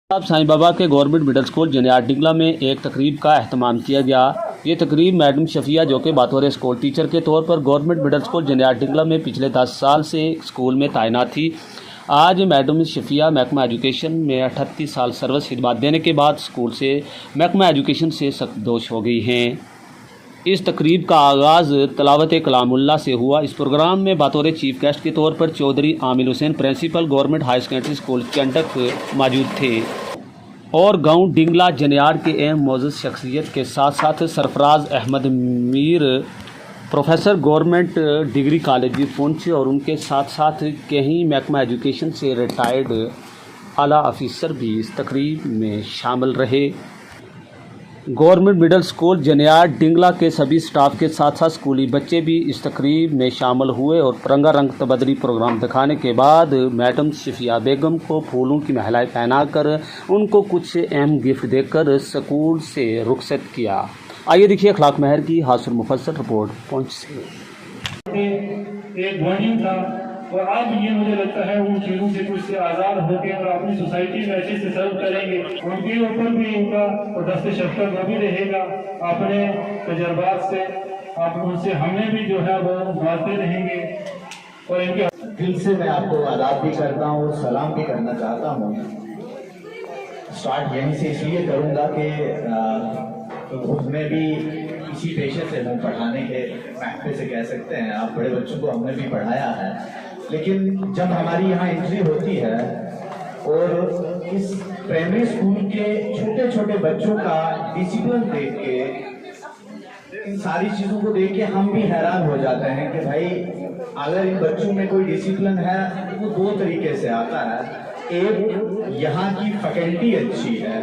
अब साईं बाबा के government middle school जनियार डिंगला में एक तकरीब का अहतमाम किया गया। ये तकरीब मैडम शफिया जो कि बतौर स्कूल टीचर के तौर पर गवर्नमेंट मिडिल स्कूल जनियार डिंगला में पिछले 10 साल से स्कूल में तैनात थी। आज मैडम शफिया महकमा एजुकेशन में 38 साल सर्विस खिदमत देने के बाद स्कूल से महकमा एजुकेशन से सख्तदोश हो गई हैं। इस तकरीब का आगाज़ तलावत कलामुल्लाह से हुआ। इस प्रोग्राम में बतौर चीफ गेस्ट के तौर पर Chaudhry Aamir Hussain principal government high secondary school Chandak मौजूद थे और गांव डिंगला जनियार के अहम मौजूद शख्सियत के साथ साथ Sarfraz Ahmed Mir professor government degree college भी पहुँचे और उनके साथ साथ कहीं महकमा एजुकेशन से रिटायर्ड आला अफसर भी इस तकरीब में शामिल रहे। गवर्नमेंट मिडिल स्कूल जनियार डिंगला के सभी स्टाफ के साथ साथ स्कूली बच्चे भी इस तकरीब में शामिल हुए और तिरंगा रंग तबदली प्रोग्राम दिखाने के बाद मैडम शफिया बेगम को फूलों की महलाई पहनाकर उनको कुछ अहम गिफ्ट देकर स्कूल से रुखसत किया। आइए देखिए अखलाक महर की हासिल मुफस्सल रिपोर्ट पहुँच से। एक ड्राइंग था और आज ये मुझे लगता है उन चीज़ों से कुछ से आज़ाद होकर और अपनी सोसाइटी में अच्छे से सर्व करेंगे। उनके ऊपर भी उनका और दस्ते शफ़क़त वो भी रहेगा। अपने तजर्बात से आप उनसे हमें भी जो है वो बांटते रहेंगे और इनके दिल से मैं आपको आदाब भी करता हूँ, सलाम भी करना चाहता हूँ। स्टार्ट यहीं से इसलिए करूँगा कि खुद में भी इसी पेशे से हम पढ़ाने के महफे से कह सकते हैं। आप बड़े बच्चों को हमने भी पढ़ाया है, लेकिन जब हमारी यहाँ एंट्री होती है और इस प्राइमरी स्कूल के छोटे छोटे बच्चों का डिसिप्लिन देख के, इन सारी चीज़ों को देख के हम भी हैरान हो जाते हैं कि भाई अगर इन बच्चों में कोई डिसिप्लिन है तो वो दो तरीके से आता है। एक, यहाँ की फैकल्टी अच्छी है,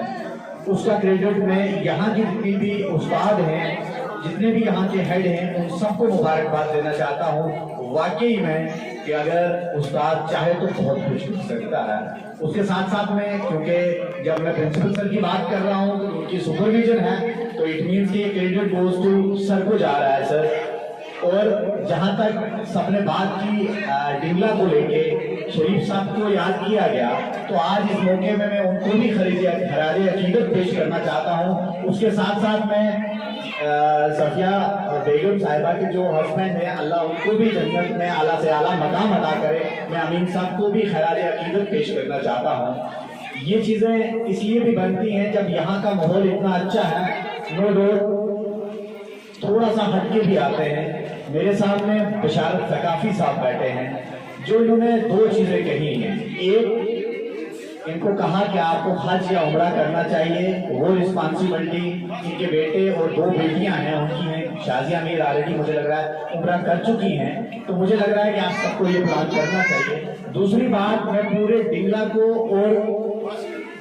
उसका क्रेडिट में यहाँ की जितनी भी उस्ताद हैं, जितने भी यहाँ के हेड हैं, उन सबको मुबारकबाद देना चाहता हूँ। वाकई में कि अगर उस्ताद चाहे तो बहुत कुछ हो सकता है। उसके साथ साथ में, क्योंकि जब मैं प्रिंसिपल सर की बात कर रहा हूँ तो उनकी सुपरविजन है, तो इट मीन्स कि क्रेडिट गोज टू सर को जा रहा है सर। और जहाँ तक सबने बात की डिंगला को लेके, शरीफ साहब को याद किया गया, तो आज इस मौके में मैं उनको भी खराज अकीदत पेश करना चाहता हूँ। उसके साथ साथ मैं सफिया बेगम साहिबा के जो हस्बैंड है, अल्लाह उनको भी जन्नत में आला से आला मकाम अता करे, मैं अमीन साहब को भी खराज अकीदत पेश करना चाहता हूँ। ये चीज़ें इसलिए भी बनती हैं जब यहाँ का माहौल इतना अच्छा है। नो डाउट थोड़ा सा हटके भी आते हैं। मेरे सामने बशारत सकाफी साहब बैठे हैं, जो इन्होंने दो चीज़ें कही हैं। एक, इनको कहा कि आपको हज या उम्रा करना चाहिए, वो रिस्पॉन्सिबिलिटी इनके बेटे और दो बेटियां हैं उनकी हैं। शाजिया मीर ऑलरेडी मुझे लग रहा है उम्रा कर चुकी हैं, तो मुझे लग रहा है कि आप सबको ये प्लान करना चाहिए। दूसरी बात, मैं पूरे डिंगला को और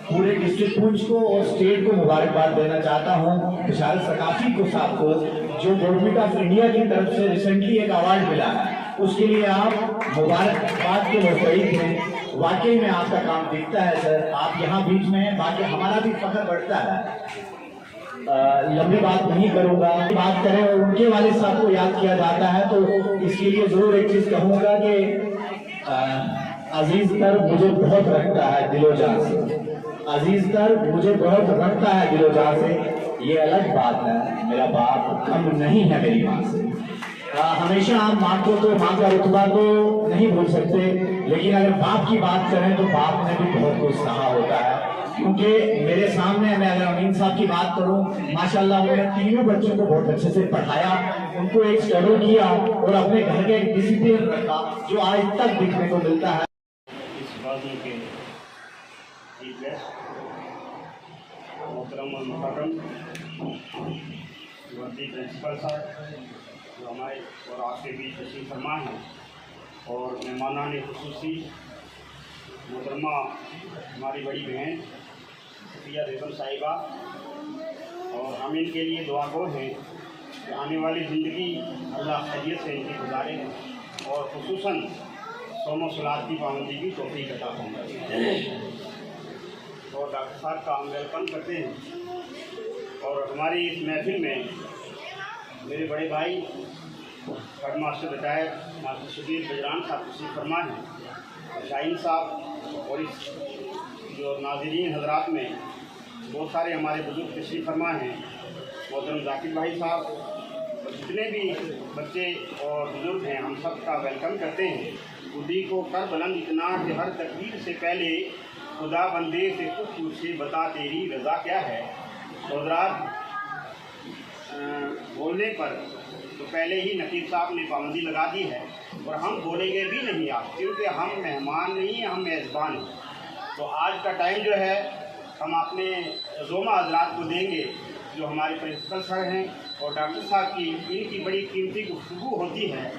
पूरे डिस्ट्रिक्ट पुंछ को और स्टेट को मुबारकबाद देना चाहता हूँ बशारत सकाफी को साहब को, जो गवर्नमेंट ऑफ इंडिया की तरफ से रिसेंटली एक अवार्ड मिला है, उसके लिए आप मुबारकबाद के मुस्तहिक हैं। वाकई में आपका काम दिखता है सर, आप यहाँ बीच में हैं, बाकी हमारा भी फख्र बढ़ता है। लंबी बात नहीं करूँगा, बात करें और उनके वाले साहब को याद किया जाता है तो इसके लिए ज़रूर एक चीज़ कहूँगा कि अजीज तर मुझे बहुत रखता है दिलो जान से, अजीज तर मुझे बहुत रखता है दिलो जान से। ये अलग बात है, मेरा बाप कम नहीं है मेरी माँ से। हमेशा हम माँ को तो, माँ का रुतबा तो नहीं भूल सकते, लेकिन अगर बाप की बात करें तो बाप ने भी बहुत कुछ सहा होता है। क्योंकि मेरे सामने मैं अगर अमीन साहब की बात करूं, माशाल्लाह उन्होंने तीनों बच्चों को बहुत अच्छे से पढ़ाया, उनको एक स्टडी किया और अपने घर के एक डिसिप्लिन रखा, जो आज तक देखने को मिलता है। इस बातों के मोहतरम और मुकर्रम वर्दी प्रिंसिपल साहब जो हमारे और आपके बीच तशरीफ़ फरमा हैं, और मेहमानान खुसूसी मोहतरमा हमारी बड़ी बहन सफिया बेगम साहिबा, और हम इनके लिए दुआ गो हैं कि आने वाली ज़िंदगी अल्लाह खैरियत से इनकी गुजारे और खुसूसन सोम सलात की पाबंदी की तौफीक अता फरमाए। और डॉक्टर साहब का हम वेलकम करते हैं। और हमारी इस महफिल में मेरे बड़े भाई head master retired master Subir Bajran साहब तशरीफ़ फरमा हैं, शाहीन साहब और इस जो नाज़रीन हजरात में बहुत सारे हमारे बुजुर्ग तशरीफ़ फरमा हैं, मोहतरम जाकिर भाई साहब और जितने भी बच्चे और बुजुर्ग हैं, हम सब का वेलकम करते हैं। खुदी को कर बुलंद इतना कि हर तकबीर से पहले खुदा बंदे से कुछ मुझसे बता तेरी रज़ा क्या है। तो हज़रात, बोलने पर तो पहले ही नकीब साहब ने पाबंदी लगा दी है और हम बोलेंगे भी नहीं आज, क्योंकि हम मेहमान नहीं हैं, हम मेज़बान हैं। तो आज का टाइम जो है हम अपने ज़ोमा हज़रात को देंगे, जो हमारे प्रिंसिपल सर हैं और डॉक्टर साहब की इनकी बड़ी कीमती गुफ्तगू होती है,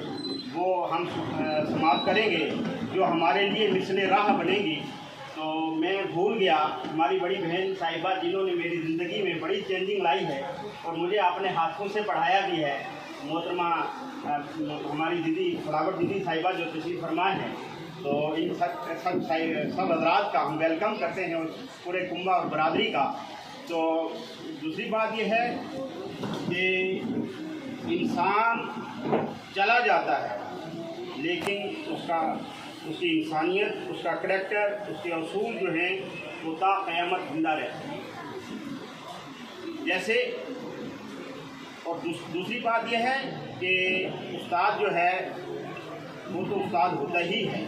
वो हम समाप्त करेंगे, जो हमारे लिए मिसले राह बनेगी। तो मैं भूल गया हमारी बड़ी बहन साहिबा जिन्होंने मेरी ज़िंदगी में बड़ी चेंजिंग लाई है और मुझे अपने हाथों से पढ़ाया भी है, मोहतरमा हमारी दीदी फलावट दीदी साहिबा जो तशरीफ़ फरमा है। तो इन सब हज़रात का हम वेलकम करते हैं उस पूरे कुंबा और बरादरी का। तो दूसरी बात यह है कि इंसान चला जाता है, लेकिन उसकी इंसानियत, उसका करैक्टर, उसके असूल जो हैं वो ता क़यामत जिंदा रहते हैं। जैसे और दूसरी बात यह है कि उस्ताद जो है वो तो उस्ताद होता ही है,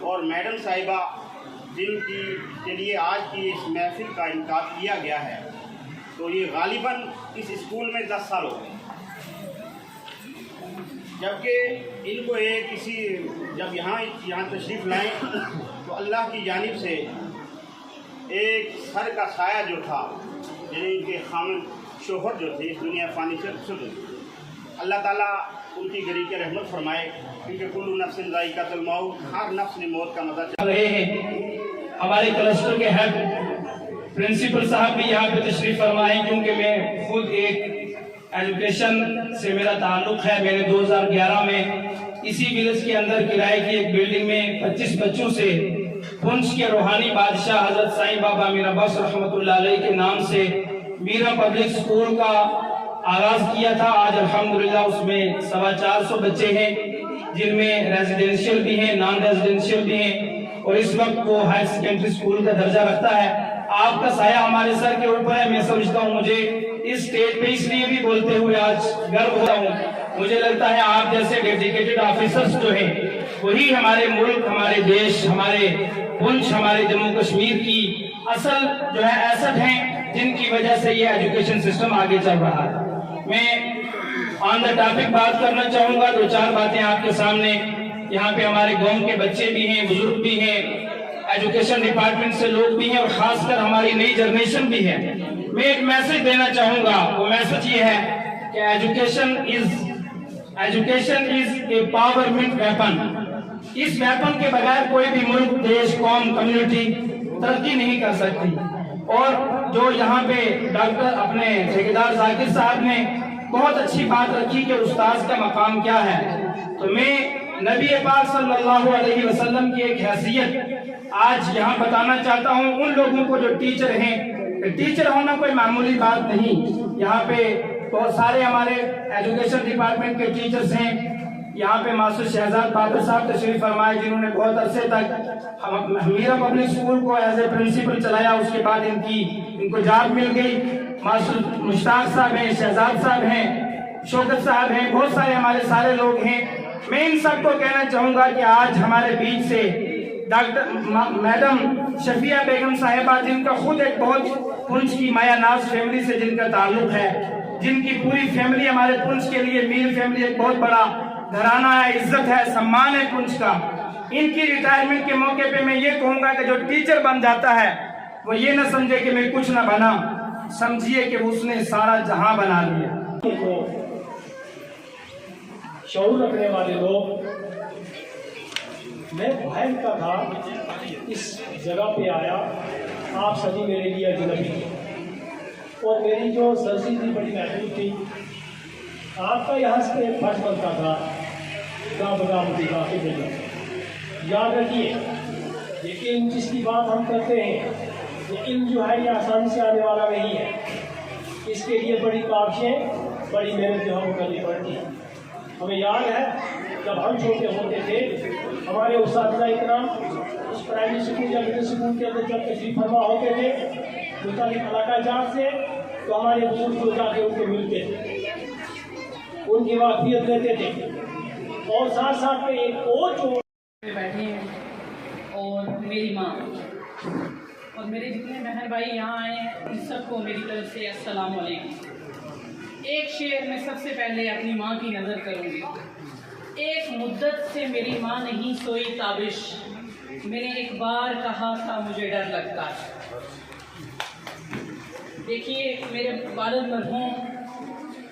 और मैडम साहिबा जिनकी के लिए आज की इस महफिल का इनकाद किया गया है, तो ये गालिबन इस स्कूल में 10 साल हो गए, जबकि इनको जब यहाँ तशरीफ़ लाएँ तो अल्लाह की जानिब से एक सर का साया जो था, यानी इनके खामन शोहर जो थे इस दुनिया फ़ानी से रुखसत हुए, अल्लाह ताला उनकी गरी के रहमत फरमाए, क्योंकि कुल्लु नफ्सिन ज़ाइक़ातुल मौत, हर नफ्स ने मौत का मज़ा चल रहे हैं। हमारे क्लस्टर के हेड प्रिंसिपल साहब भी यहाँ पे तशरीफ़ फरमाए, क्योंकि मैं खुद एक एजुकेशन से मेरा ताल्लुक़ है। मैंने 2011 में इसी विलेज के अंदर किराए की एक बिल्डिंग में 25 बच्चों से पुंछ के रूहानी बादशाह हजरत साईं बाबा मीरा बख्श रहमतुल्लाह अलैह के नाम से मीरा पब्लिक स्कूल का आगाज किया था। आज अल्हम्दुलिल्लाह उसमें 450 बच्चे हैं, जिनमें रेजिडेंशियल भी हैं, नॉन रेजिडेंशियल भी हैं, और इस वक्त वो हायर सेकेंडरी स्कूल का दर्जा रखता है। आपका साया हमारे सर के ऊपर है। मैं समझता हूँ, मुझे इस स्टेज पे इसलिए भी बोलते हुए आज गर्व होता हूँ। मुझे लगता है आप जैसे डेडिकेटेड ऑफिसर्स जो हैं वही हमारे मुल्क, हमारे देश, हमारे पुंछ, हमारे जम्मू कश्मीर की असल जो है एसेट हैं, जिनकी वजह से ये एजुकेशन सिस्टम आगे चल रहा है। मैं ऑन द टॉपिक बात करना चाहूंगा, 2-4 बातें आपके सामने। यहाँ पे हमारे गांव के बच्चे भी हैं, बुजुर्ग भी हैं, एजुकेशन डिपार्टमेंट से लोग भी हैं, और खासकर हमारी नई जनरेशन भी है। मैं एक मैसेज देना चाहूंगा। वो मैसेज ये है कि education is a empowerment weapon. इस वेपन के बगैर कोई भी मुल्क, देश, कौम, कम्युनिटी तरक्की नहीं कर सकती। और जो यहाँ पे डॉक्टर अपने ठेकेदार जाकिर साहब ने बहुत अच्छी बात रखी कि उस्ताद का मकाम क्या है, तो मैं नबी पाक सल्लल्लाहु अलैहि वसल्लम की एक हैसियत आज यहाँ बताना चाहता हूँ उन लोगों को जो टीचर हैं। टीचर होना कोई मामूली बात नहीं। यहाँ पे बहुत सारे हमारे एजुकेशन डिपार्टमेंट के टीचर्स हैं। यहाँ पे मास्टर शहजाद बाबर साहब तशरीफ फरमाए, जिन्होंने बहुत अरसे तक मीरा पब्लिक स्कूल को एज ए प्रिंसिपल चलाया। उसके बाद इनको जॉब मिल गई। मास्टर मुश्ताक साहब हैं, शहजाद साहब हैं, शौकत साहब हैं, बहुत सारे हमारे सारे लोग हैं। मैं इन सबको कहना चाहूंगा कि आज हमारे बीच से डॉक्टर मैडम शफिया बेगम साहिबा, जिनका खुद एक बहुत पुंछ की माया नाज फैमिली से जिनका ताल्लुक है, जिनकी पूरी फैमिली हमारे पुंछ के लिए, मीर फैमिली एक बहुत बड़ा घराना है, इज्जत है, सम्मान है पुंछ का। इनकी रिटायरमेंट के मौके पे मैं ये कहूंगा कि जो टीचर बन जाता है वो ये न समझे कि मैं कुछ न बना, समझिए कि उसने सारा जहां बना लिया। शऊर रखने वाले लोग, मैं बहन का था, इस जगह पे आया, आप सभी मेरे लिए अजनबी थे, और मेरी जो सरसी थी बड़ी महसूस थी। आपका यहाँ से फर्ज बनता था याद रखिए। लेकिन जिसकी बात हम करते हैं, लेकिन जो है ये आसानी से आने वाला नहीं है। इसके लिए बड़ी काविशें, बड़ी मेहनत जो हम करनी पड़ती है। हमें याद है जब हम छोटे होते थे हमारे उस्ताद इकराम उस प्राइमरी स्कूल या मिडिल स्कूल के अंदर जब तशरीफ फरमा होते थे मुतालिक इलाका जहाँ से, तो हमारे बुजुर्ग जो जाके उनको मिलते थे, उनकी वाकफियत लेते थे। और साथ साथ में एक और जो बैठे हैं और मेरी माँ और मेरे जितने बहन भाई यहाँ आए हैं इन सबको मेरी तरफ से अस्सलाम वालेकुम। एक शेर मैं सबसे पहले अपनी माँ की नज़र करूँगी। एक मुद्दत से मेरी माँ नहीं सोई ताबिश, मैंने एक बार कहा था मुझे डर लगता है। देखिए मेरे वालिद मरहूम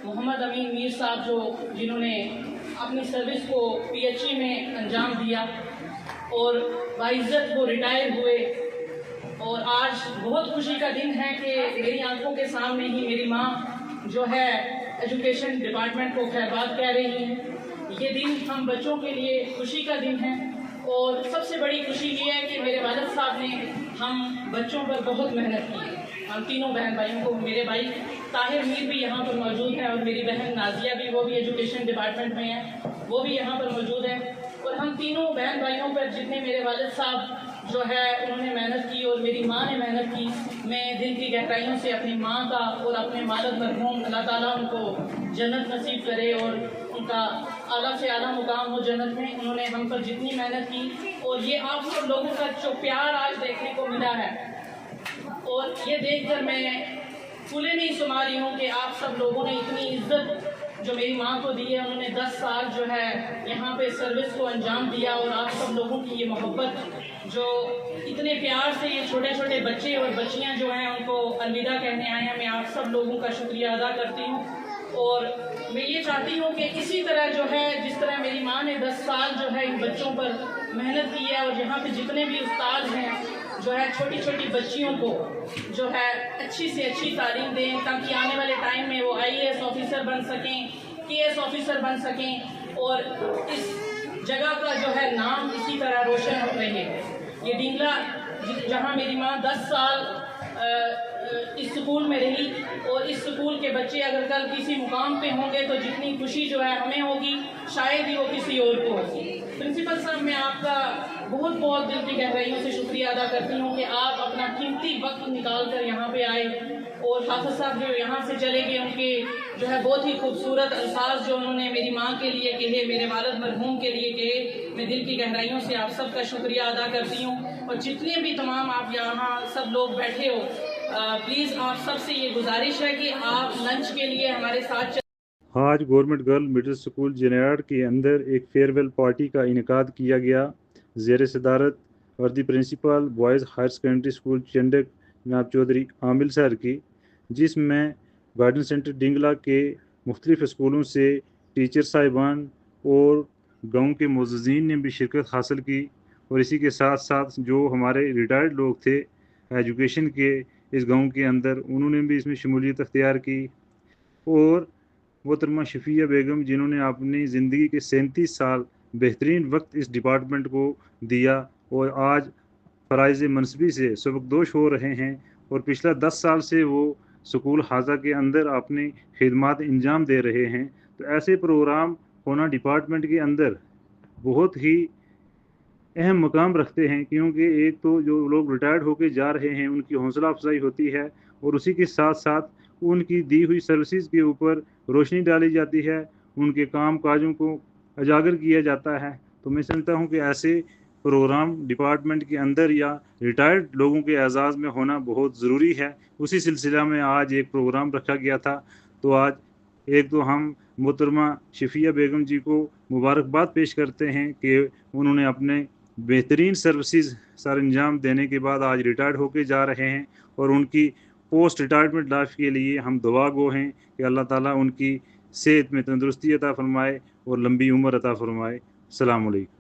मोहम्मद अमीन मीर साहब जिन्होंने अपनी सर्विस को PHE में अंजाम दिया और बाइज्जत वो रिटायर हुए, और आज बहुत खुशी का दिन है कि मेरी आंखों के सामने ही मेरी माँ जो है एजुकेशन डिपार्टमेंट को खैरबाद कह रही हैं। ये दिन हम बच्चों के लिए खुशी का दिन है, और सबसे बड़ी खुशी ये है कि मेरे वालिद साहब ने हम बच्चों पर बहुत मेहनत की। हम तीनों बहन भाइयों को, मेरे भाई ताहिर मीर भी यहाँ पर मौजूद हैं और मेरी बहन नाजिया भी, वो भी एजुकेशन डिपार्टमेंट में है, वो भी यहाँ पर मौजूद है। और हम तीनों बहन भाइयों पर जितने मेरे वालिद साहब जो है उन्होंने मेहनत की और मेरी माँ ने मेहनत की, मैं दिल की गहराइयों से अपनी माँ का और अपने वालिद मरहूम अल्लाह ताला उनको जन्नत नसीब करे और उनका आला से आला मुकाम हो जन्नत में। उन्होंने हम पर जितनी मेहनत की और ये आप सब लोगों का जो प्यार आज देखने को मिला है, और ये देखकर मैं फूले नहीं सुमा रही हूँ कि आप सब लोगों ने इतनी इज्जत जो मेरी माँ को दी है। उन्होंने 10 साल जो है यहाँ पे सर्विस को अंजाम दिया, और आप सब लोगों की ये मोहब्बत जो इतने प्यार से ये छोटे छोटे बच्चे और बच्चियाँ जो हैं उनको अलविदा कहने आए हैं, मैं आप सब लोगों का शुक्रिया अदा करती हूँ। और मैं ये चाहती हूँ कि इसी तरह जो है जिस तरह मेरी माँ ने 10 साल जो है इन बच्चों पर मेहनत की है, और यहाँ पे जितने भी उस्ताद हैं जो है छोटी छोटी बच्चियों को जो है अच्छी से अच्छी तालीम दें, ताकि आने वाले टाइम में वो IAS ऑफिसर बन सकें, KS ऑफिसर बन सकें, और इस जगह का जो है नाम इसी तरह रोशन हो रहे हैं। ये डिंगला जहाँ मेरी माँ 10 साल इस स्कूल में रही, और इस स्कूल के बच्चे अगर कल किसी मुकाम पे होंगे तो जितनी खुशी जो है हमें होगी शायद ही वो किसी और को होगी। प्रिंसिपल साहब, मैं आपका बहुत बहुत दिल की गहराइयों से शुक्रिया अदा करती हूँ कि आप अपना कीमती वक्त निकाल कर यहाँ पे आए, और हाफिज साहब जो यहाँ से चले गए उनके जो है बहुत ही खूबसूरत अल्फाज जो उन्होंने मेरी माँ के लिए कहे, मेरे वालिद मरहूम के लिए कहे, मैं दिल की गहराइयों से आप सबका शुक्रिया अदा करती हूँ। और जितने भी तमाम आप यहाँ सब लोग बैठे हो, प्लीज़ आप सबसे ये गुजारिश है कि आप लंच के लिए हमारे साथ आज गवर्नमेंट गर्ल मिडिल स्कूल जेनेयाड के अंदर एक फेयरवेल पार्टी का इनेकाद किया गया ज़ेर सदारत वर्दी principal boys higher secondary school Chandak जनाब चौधरी आमिल सर की, जिसमें गार्डन सेंटर डिंगला के मुख्तलिफ स्कूलों से टीचर साहिबान और गांव के मुअज़्ज़िज़ीन ने भी शिरकत हासिल की। और इसी के साथ साथ जो हमारे रिटायर्ड लोग थे एजुकेशन के इस गांव के अंदर, उन्होंने भी इसमें शमूलियत अख्तियार की। और मोहतरमा शफिया बेगम जिन्होंने अपनी ज़िंदगी के 37 साल बेहतरीन वक्त इस डिपार्टमेंट को दिया और आज फ़राइज़ मनसबी से सबकदोश हो रहे हैं, और पिछला 10 साल से वो स्कूल हाजा के अंदर अपनी खिदमात इंजाम दे रहे हैं। तो ऐसे प्रोग्राम होना डिपार्टमेंट के अंदर बहुत ही अहम मकाम रखते हैं, क्योंकि एक तो जो लोग रिटायर्ड होकर जा रहे हैं उनकी हौसला अफजाई होती है, और उसी के साथ साथ उनकी दी हुई सर्विसेज के ऊपर रोशनी डाली जाती है, उनके काम काजों को उजागर किया जाता है। तो मैं समझता हूँ कि ऐसे प्रोग्राम डिपार्टमेंट के अंदर या रिटायर्ड लोगों के एजाज़ में होना बहुत ज़रूरी है। उसी सिलसिला में आज एक प्रोग्राम रखा गया था। तो आज एक तो हम मोहतरमा शफिया बेगम जी को मुबारकबाद पेश करते हैं कि उन्होंने अपने बेहतरीन सर्विसेज सर अंजाम देने के बाद आज रिटायर्ड होकर जा रहे हैं, और उनकी पोस्ट रिटायरमेंट लाइफ के लिए हम दुआ गो हैं कि अल्लाह ताला उनकी सेहत में तंदुरुस्ती अता फरमाए और लंबी उम्र अता फरमाए। अस्सलाम वालेकुम।